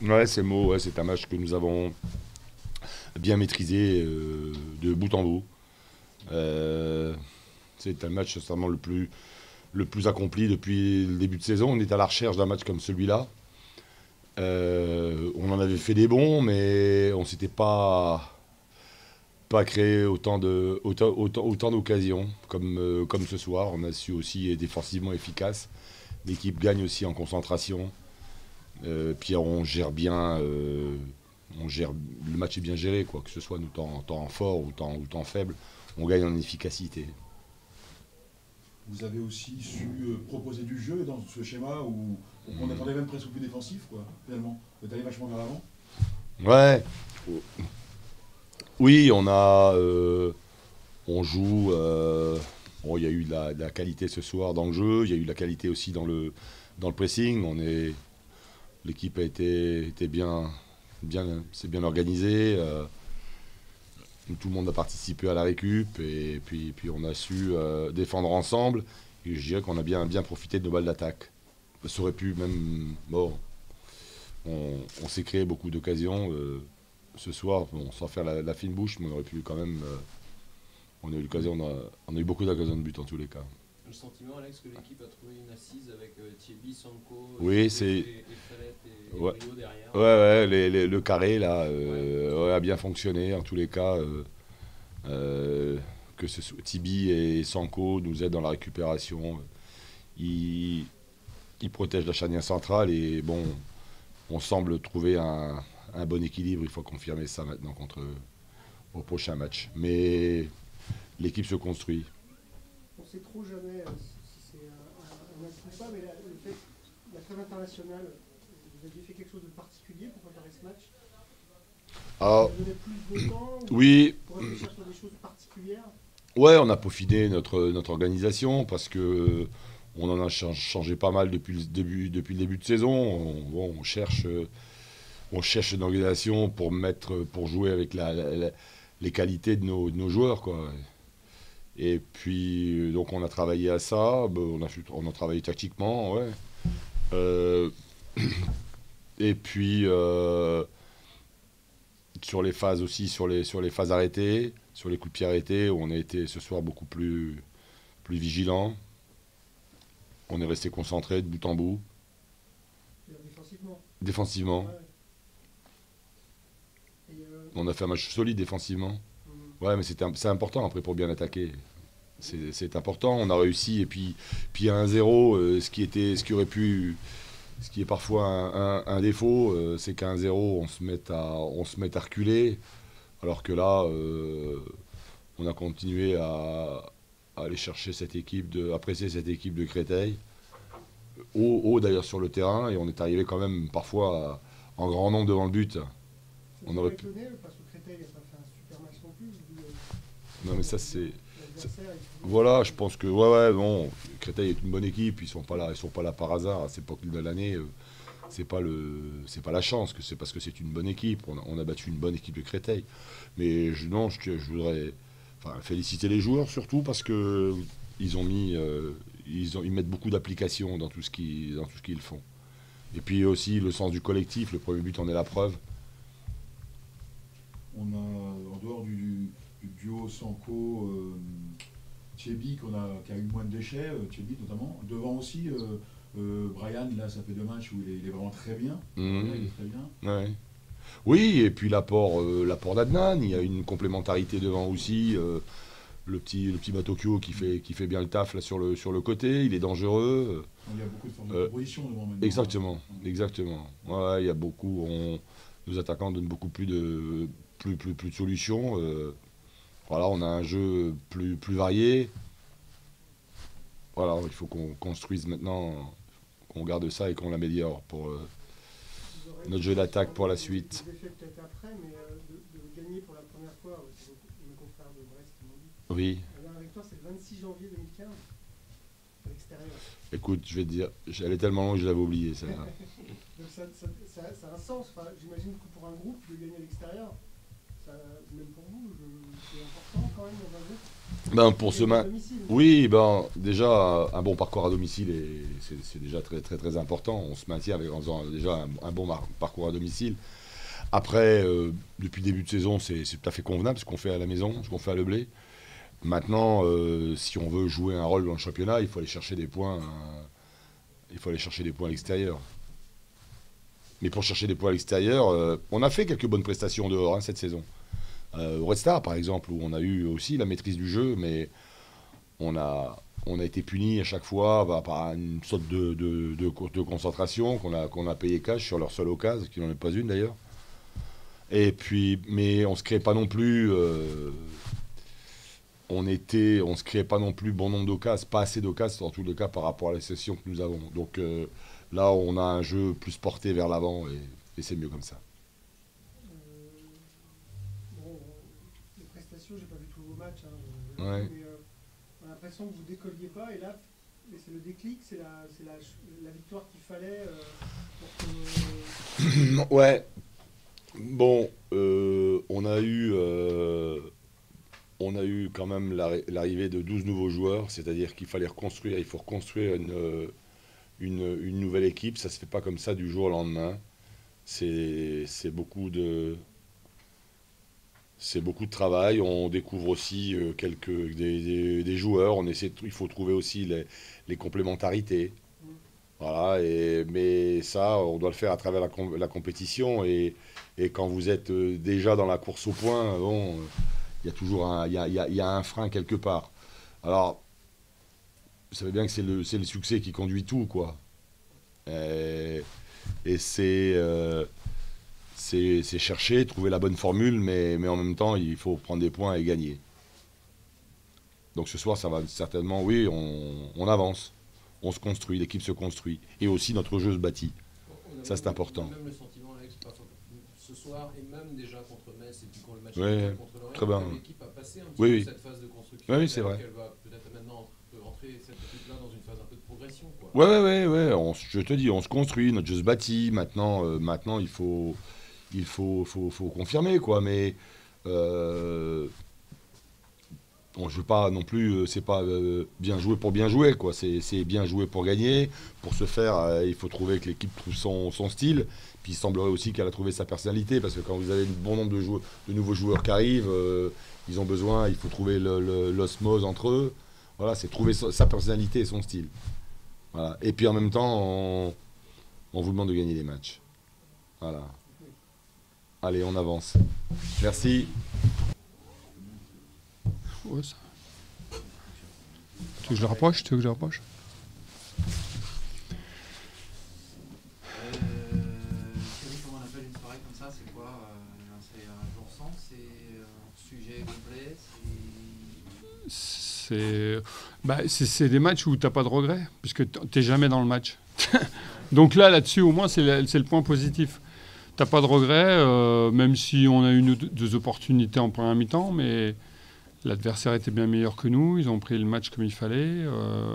Ouais, c'est le mot. Ouais, c'est un match que nous avons bien maîtrisé de bout en bout. Euh, c'est un match certainement le plus accompli depuis le début de saison. On est à la recherche d'un match comme celui-là. On en avait fait des bons, mais on s'était pas créé autant d'occasions comme ce soir. On a su aussi être défensivement efficace. L'équipe gagne aussi en concentration. Puis on gère bien. Le match est bien géré, quoi, que ce soit nous temps fort ou temps faible. On gagne en efficacité. Vous avez aussi su proposer du jeu dans ce schéma où on attendait même presque plus défensif, quoi, finalement. Vous êtes allé vachement vers l'avant. Ouais. Oui, on joue. Bon, il y a eu de la qualité ce soir dans le jeu. Il y a eu de la qualité aussi dans le pressing. L'équipe était c'est bien organisé. Tout le monde a participé à la récup et puis on a su défendre ensemble. Et je dirais qu'on a bien profité de nos balles d'attaque. Ça aurait pu même. Bon, on s'est créé beaucoup d'occasions ce soir, bon, sans faire la fine bouche, mais on aurait pu quand même. On a eu l'occasion, on a eu beaucoup d'occasions de but en tous les cas. Le sentiment, Alex, que l'équipe a trouvé une assise avec Thierry, Sanko, Oui, Gigot c'est. et Fallette et Ouais, Brio derrière. ouais, le carré là Ouais, ouais, a bien fonctionné en tous les cas. Euh, que ce soit Tibi et Sanko nous aident dans la récupération. Ils, ils protègent la charnière centrale et bon, on semble trouver un bon équilibre. Il faut confirmer ça maintenant au prochain match. Mais l'équipe se construit. On sait trop jamais si c'est un atout ou pas, mais le fait, la trêve internationale, vous aviez fait quelque chose de particulier pour préparer ce match? Ah, Vous avez plus de temps oui, pour réfléchir sur des choses particulières? ouais, on a peaufiné notre organisation parce que on en a changé pas mal depuis le début de saison. Bon, on cherche une organisation pour jouer avec les qualités de nos joueurs, quoi. Et puis, donc, on a travaillé à ça. Ben, on a travaillé tactiquement, ouais. Euh, et puis, sur les phases aussi, sur les phases arrêtées, sur les coups de pied arrêtés, on a été ce soir plus vigilant. On est resté concentré de bout en bout, Défensivement. défensivement. Ouais. Et On a fait un match solide défensivement. Ouais, mais c'est important après pour bien attaquer. C'est important. On a réussi et puis à 1-0, ce qui aurait pu, ce qui est parfois un défaut, c'est qu'à 1-0, on se met à reculer, alors que là, on a continué à aller chercher à presser cette équipe de Créteil, haut d'ailleurs sur le terrain, et on est arrivé quand même parfois en grand nombre devant le but. ça On vous a aurait pas pu. étonné parce que Créteil n'a pas fait un super match non plus. Non mais ça c'est. L'adversaire est toujours. Voilà, je pense que ouais, bon, Créteil est une bonne équipe, ils sont pas là par hasard à cette époque de l'année. C'est pas la chance, que c'est parce que c'est une bonne équipe. On a battu une bonne équipe de Créteil. Mais non, je voudrais féliciter les joueurs surtout parce que ils ont mis, ils mettent beaucoup d'application dans tout ce qu'ils font. Et puis aussi le sens du collectif. Le premier but en est la preuve. On a, en dehors du duo Sanko, Tchebi, qui a eu moins de déchets, Tchebi notamment. Devant aussi, Brian, là, ça fait 2 matchs où il est vraiment très bien. Là, il Mhm. est très bien. Ouais. Oui, et puis l'apport d'Adnan, il y a une complémentarité devant aussi. Le petit Batokyo qui fait bien le taf là sur le côté, il est dangereux. Il y a beaucoup de forces de Euh, proposition devant maintenant, hein. exactement, exactement. Ouais, il y a beaucoup. Nos attaquants donnent beaucoup plus de solutions. Voilà, on a un jeu plus varié. Voilà, il faut qu'on construise maintenant, qu'on garde ça et qu'on l'améliore pour Vous aurez notre jeu d'attaque pour la des suite. défaites peut-être après, mais de gagner pour la première fois, c'est mes confrères de Brest qui m'ont dit. Oui, La dernière victoire, c'est le 26 janvier 2015 à l'extérieur. écoute, je vais te dire, elle est tellement longue que je l'avais oubliée, celle-là. Donc ça a un sens. Enfin, j'imagine que pour un groupe, de gagner à l'extérieur, même pour vous, c'est important quand même dans un groupe. Ben, pour ce Et à match. domicile. Oui, ben, déjà, un bon parcours à domicile, c'est déjà très, très, très important. On se maintient en faisant déjà un bon parcours à domicile. Après, depuis le début de saison, c'est tout à fait convenable ce qu'on fait à la maison, ce qu'on fait à Le Blé. Maintenant, si on veut jouer un rôle dans le championnat, il faut aller chercher des points, il faut aller chercher des points à l'extérieur. Mais pour chercher des points à l'extérieur, on a fait quelques bonnes prestations dehors cette saison. Au Red Star, par exemple, où on a eu aussi la maîtrise du jeu, mais on a été puni à chaque fois par une sorte de concentration qu'on a payé cash sur leur seule occasion, qui n'en est pas une d'ailleurs. Et puis, mais on se crée pas non plus, on se créait pas non plus bon nombre d'occasions, pas assez d'occasions dans tous les cas par rapport à la session que nous avons. Donc là, on a un jeu plus porté vers l'avant et c'est mieux comme ça. Bon, les prestations, j'ai pas vu tous vos matchs, hein, Ouais. mais on a l'impression que vous décolliez pas, et là, c'est le déclic, c'est la victoire qu'il fallait pour que... Ouais. Bon, on a eu quand même l'arrivée de 12 nouveaux joueurs, c'est-à-dire qu'il fallait reconstruire, il faut reconstruire une nouvelle équipe. Ça se fait pas comme ça du jour au lendemain. C'est beaucoup de travail. On découvre aussi des joueurs. Il faut trouver aussi les complémentarités. Voilà, mais ça, on doit le faire à travers la compétition. Et quand vous êtes déjà dans la course au point, bon, il y a toujours il y a un frein quelque part. Alors, vous savez bien que c'est le succès qui conduit tout, quoi. Et c'est chercher, trouver la bonne formule, mais en même temps, il faut prendre des points et gagner. Donc ce soir, ça va certainement, oui, on avance. On se construit, l'équipe se construit. Et aussi, notre jeu se bâtit. On a Ça, c'est même- important. On a même le sentiment, Alex, ce soir, et même déjà contre Metz, et puis quand le match Ouais, était contre Lorient, très bien. que l'équipe a passé un petit Oui, peu oui. cette phase de construction. Oui, oui, c'est alors vrai. qu'elle va peut-être maintenant rentrer cette équipe-là dans une phase un peu de progression, quoi. Ouais. Je te dis, on se construit, notre jeu se bâtit. Maintenant, faut confirmer, quoi. Mais je veux pas non plus, c'est pas bien jouer pour bien jouer, quoi. C'est bien jouer pour gagner. Pour ce faire, il faut trouver que l'équipe trouve son style. Puis il semblerait aussi qu'elle a trouvé sa personnalité, parce que quand vous avez un bon nombre de nouveaux joueurs qui arrivent, il faut trouver l'osmose entre eux. Voilà, c'est trouver sa personnalité et son style. Voilà. Et puis en même temps, on vous demande de gagner des matchs. Voilà. Allez, on avance. Merci. Ouais, ça. Tu veux que je le rapproche? Comment on appelle une soirée comme ça? C'est quoi? C'est un jour sans? C'est un sujet complet? C'est des matchs où tu n'as pas de regrets, puisque tu n'es jamais dans le match. Donc là-dessus, au moins, c'est le point positif. Tu n'as pas de regrets, même si on a eu deux opportunités en première mi-temps, mais l'adversaire était bien meilleur que nous. Ils ont pris le match comme il fallait.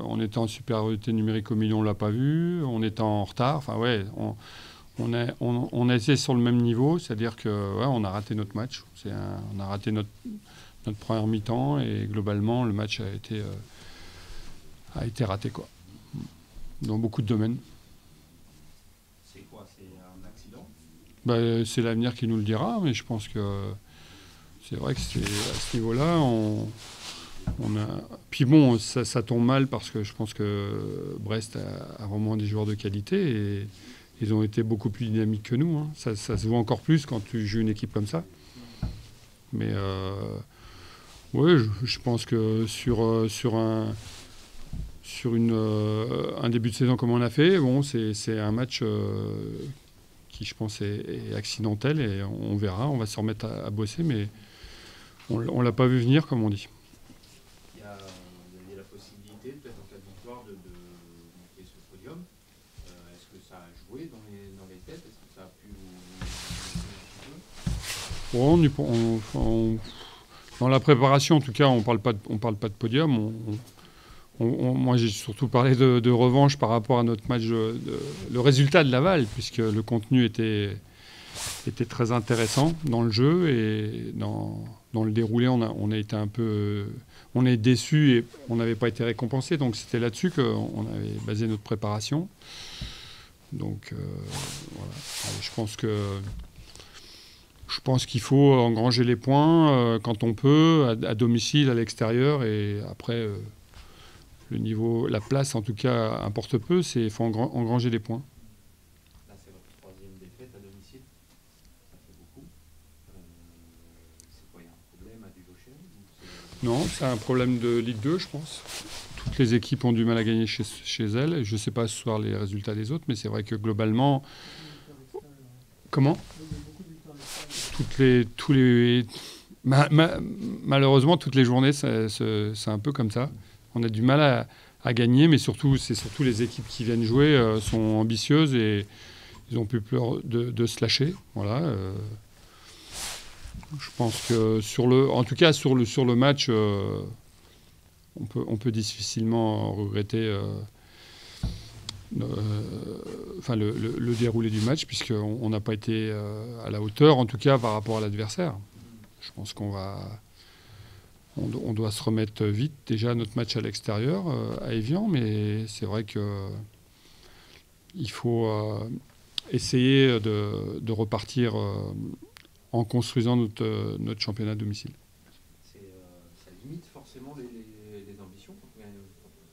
On était en supériorité numérique au milieu, on ne l'a pas vu. On était en retard. Enfin, ouais, on a été sur le même niveau, c'est-à-dire qu'on a raté notre match. On a raté notre première mi-temps et globalement, le match a été raté, quoi. Dans beaucoup de domaines. C'est quoi? C'est un accident? C'est l'avenir qui nous le dira, mais je pense que c'est vrai que à ce niveau-là, on a... Puis bon, ça tombe mal parce que je pense que Brest a vraiment des joueurs de qualité et ils ont été beaucoup plus dynamiques que nous, hein. Ça se voit encore plus quand tu joues une équipe comme ça. Mais ouais, je pense que sur un début de saison comme on a fait, bon, c'est un match qui, je pense, est accidentel et on verra, on va se remettre à bosser, mais on ne l'a pas vu venir, comme on dit. Il y a la possibilité, peut-être en cas de victoire, de monter sur le podium. Est-ce que ça a joué dans les têtes? Est-ce que ça a pu vous un petit peu? Dans la préparation, en tout cas, on parle pas de podium. Moi, j'ai surtout parlé de revanche par rapport à notre match, le résultat de Laval, puisque le contenu était très intéressant dans le jeu et dans dans le déroulé, on a été un peu... on est déçus et on n'avait pas été récompensés. Donc c'était là-dessus qu'on avait basé notre préparation. Donc voilà. Je pense qu'il faut engranger les points quand on peut, à domicile, à l'extérieur. Et après, le niveau, la place en tout cas importe peu. Il faut engranger les points. Là, c'est votre 3e défaite à domicile. Ça fait beaucoup. C'est quoi, il y a un problème à Dulocher Non, c'est un problème de Ligue 2, je pense. Toutes les équipes ont du mal à gagner chez elles. Je ne sais pas ce soir les résultats des autres, mais c'est vrai que globalement... Comment ? Malheureusement, toutes les journées, c'est un peu comme ça. On a du mal à gagner, mais c'est surtout les équipes qui viennent jouer sont ambitieuses et ils ont plus peur de se lâcher. Voilà. Je pense que en tout cas sur le match, on peut difficilement regretter le déroulé du match, puisqu'on n'a pas été à la hauteur, en tout cas par rapport à l'adversaire. Je pense on doit se remettre vite déjà à notre match à l'extérieur, à Évian, mais c'est vrai qu'il faut essayer de repartir en construisant notre championnat à domicile. Ça limite forcément les ambitions quand on ne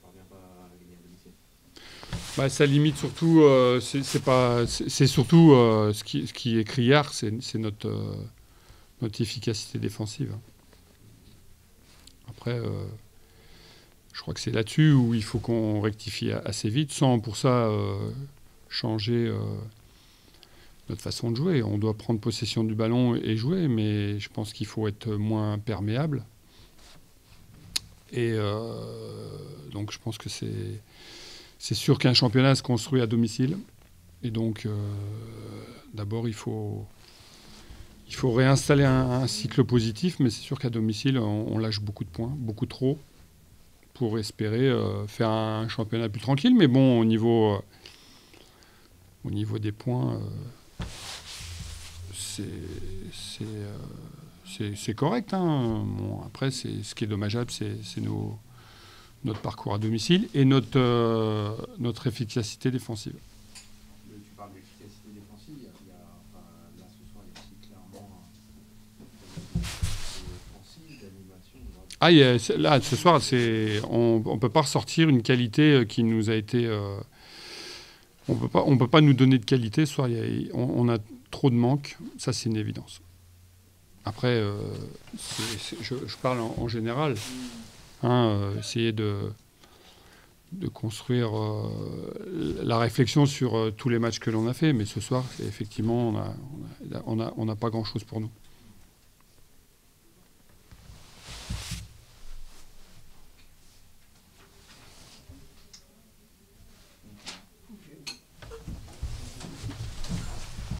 parvient pas à gagner à domicile. Ça limite surtout, c'est surtout ce qui est criard, c'est notre efficacité défensive. Après, je crois que c'est là-dessus où il faut qu'on rectifie assez vite, sans pour ça changer notre façon de jouer. On doit prendre possession du ballon et jouer, mais je pense qu'il faut être moins perméable. Et donc je pense que c'est sûr qu'un championnat se construit à domicile. Et donc d'abord il faut réinstaller un cycle positif, mais c'est sûr qu'à domicile on lâche beaucoup de points, beaucoup trop, pour espérer faire un championnat plus tranquille. Mais bon, au niveau des points, c'est correct. Hein. Bon, après, ce qui est dommageable, c'est notre parcours à domicile et notre efficacité défensive. Tu parles d'efficacité défensive, là ce soir, il y a aussi clairement offensive, d'animation. Là, ce soir, on ne peut pas ressortir une qualité qui nous a été... on peut pas nous donner de qualité. Ce soir, on a trop de manques. Ça, c'est une évidence. Après, je parle en général. Essayer de construire la réflexion sur tous les matchs que l'on a fait. Mais ce soir, effectivement, on n'a pas grand-chose pour nous.